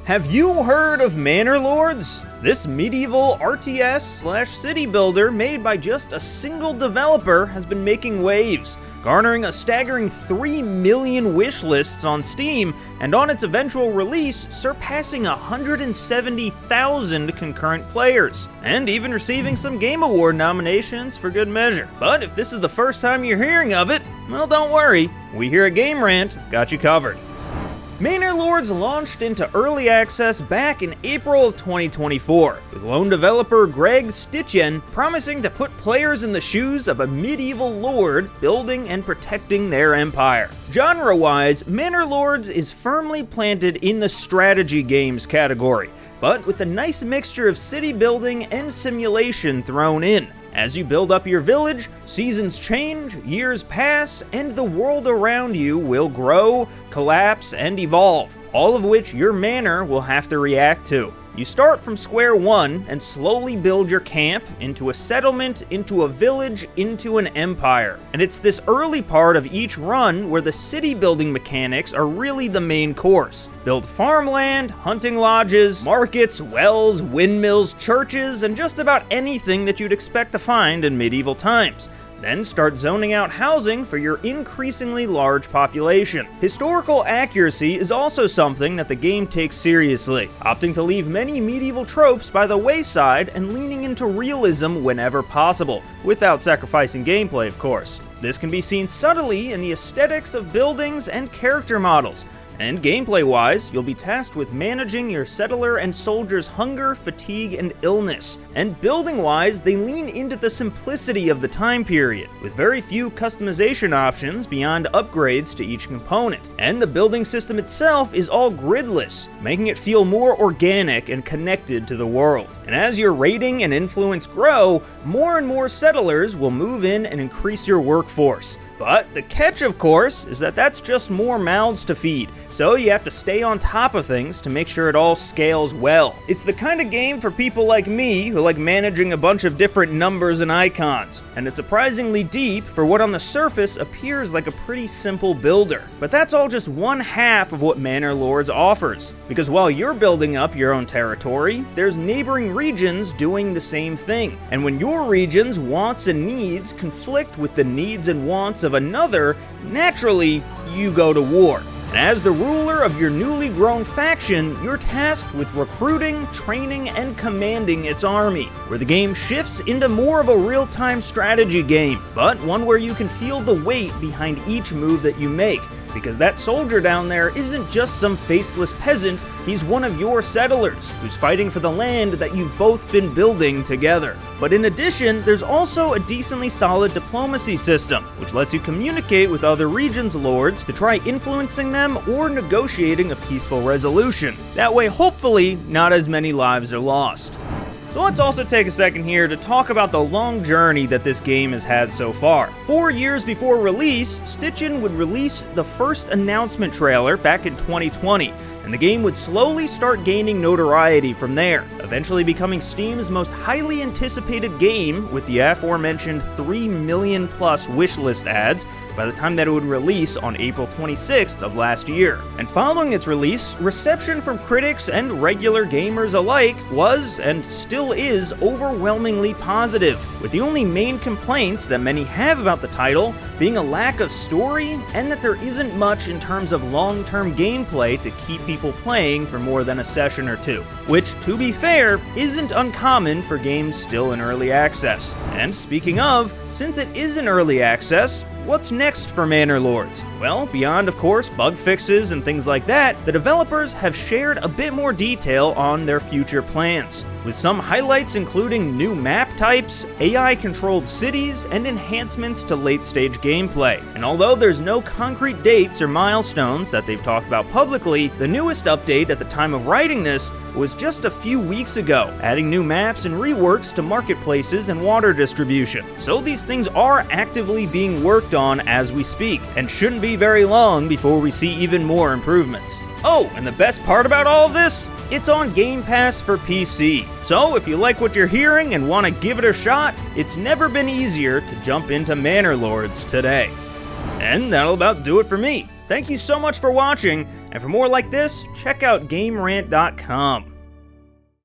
Have you heard of Manor Lords? This medieval RTS/city builder made by just a single developer has been making waves, garnering a staggering 3 million wish lists on Steam, and on its eventual release, surpassing 170,000 concurrent players, and even receiving some Game Award nominations for good measure. But if this is the first time you're hearing of it, well, don't worry, we here at Game Rant have got you covered. Manor Lords launched into early access back in April of 2024, with lone developer Greg Stitchen promising to put players in the shoes of a medieval lord building and protecting their empire. Genre-wise, Manor Lords is firmly planted in the strategy games category, but with a nice mixture of city building and simulation thrown in. As you build up your village, seasons change, years pass, and the world around you will grow, collapse, and evolve, all of which your manor will have to react to. You start from square one and slowly build your camp into a settlement, into a village, into an empire. And it's this early part of each run where the city building mechanics are really the main course. Build farmland, hunting lodges, markets, wells, windmills, churches, and just about anything that you'd expect to find in medieval times. Then start zoning out housing for your increasingly large population. Historical accuracy is also something that the game takes seriously, opting to leave many medieval tropes by the wayside and leaning into realism whenever possible, without sacrificing gameplay, of course. This can be seen subtly in the aesthetics of buildings and character models. And gameplay-wise, you'll be tasked with managing your settler and soldiers' hunger, fatigue, and illness. And building-wise, they lean into the simplicity of the time period, with very few customization options beyond upgrades to each component. And the building system itself is all gridless, making it feel more organic and connected to the world. And as your rating and influence grow, more and more settlers will move in and increase your workforce. But the catch, of course, is that that's just more mouths to feed, so you have to stay on top of things to make sure it all scales well. It's the kind of game for people like me who like managing a bunch of different numbers and icons, and it's surprisingly deep for what on the surface appears like a pretty simple builder. But that's all just one half of what Manor Lords offers, because while you're building up your own territory, there's neighboring regions doing the same thing. And when your region's wants and needs conflict with the needs and wants of another, naturally, you go to war. And as the ruler of your newly grown faction, you're tasked with recruiting, training, and commanding its army, where the game shifts into more of a real-time strategy game, but one where you can feel the weight behind each move that you make. Because that soldier down there isn't just some faceless peasant, he's one of your settlers, who's fighting for the land that you've both been building together. But in addition, there's also a decently solid diplomacy system, which lets you communicate with other regions' lords to try influencing them or negotiating a peaceful resolution. That way, hopefully, not as many lives are lost. So let's also take a second here to talk about the long journey that this game has had so far. 4 years before release, Stitchen would release the first announcement trailer back in 2020, and the game would slowly start gaining notoriety from there, eventually becoming Steam's most highly anticipated game with the aforementioned 3 million plus wishlist ads by the time that it would release on April 26th of last year. And following its release, reception from critics and regular gamers alike was, and still is, overwhelmingly positive, with the only main complaints that many have about the title being a lack of story and that there isn't much in terms of long-term gameplay to keep people playing for more than a session or two, which, to be fair, isn't uncommon for games still in early access. And speaking of, since it is in early access, what's next for Manor Lords? Well, beyond, of course, bug fixes and things like that, the developers have shared a bit more detail on their future plans, with some highlights including new map types, AI-controlled cities, and enhancements to late-stage gameplay. And although there's no concrete dates or milestones that they've talked about publicly, the newest update at the time of writing this was just a few weeks ago, adding new maps and reworks to marketplaces and water distribution. So these things are actively being worked on as we speak, and shouldn't be very long before we see even more improvements. Oh, and the best part about all of this? It's on Game Pass for PC. So if you like what you're hearing and want to give it a shot, it's never been easier to jump into Manor Lords today. And that'll about do it for me. Thank you so much for watching, and for more like this, check out GameRant.com.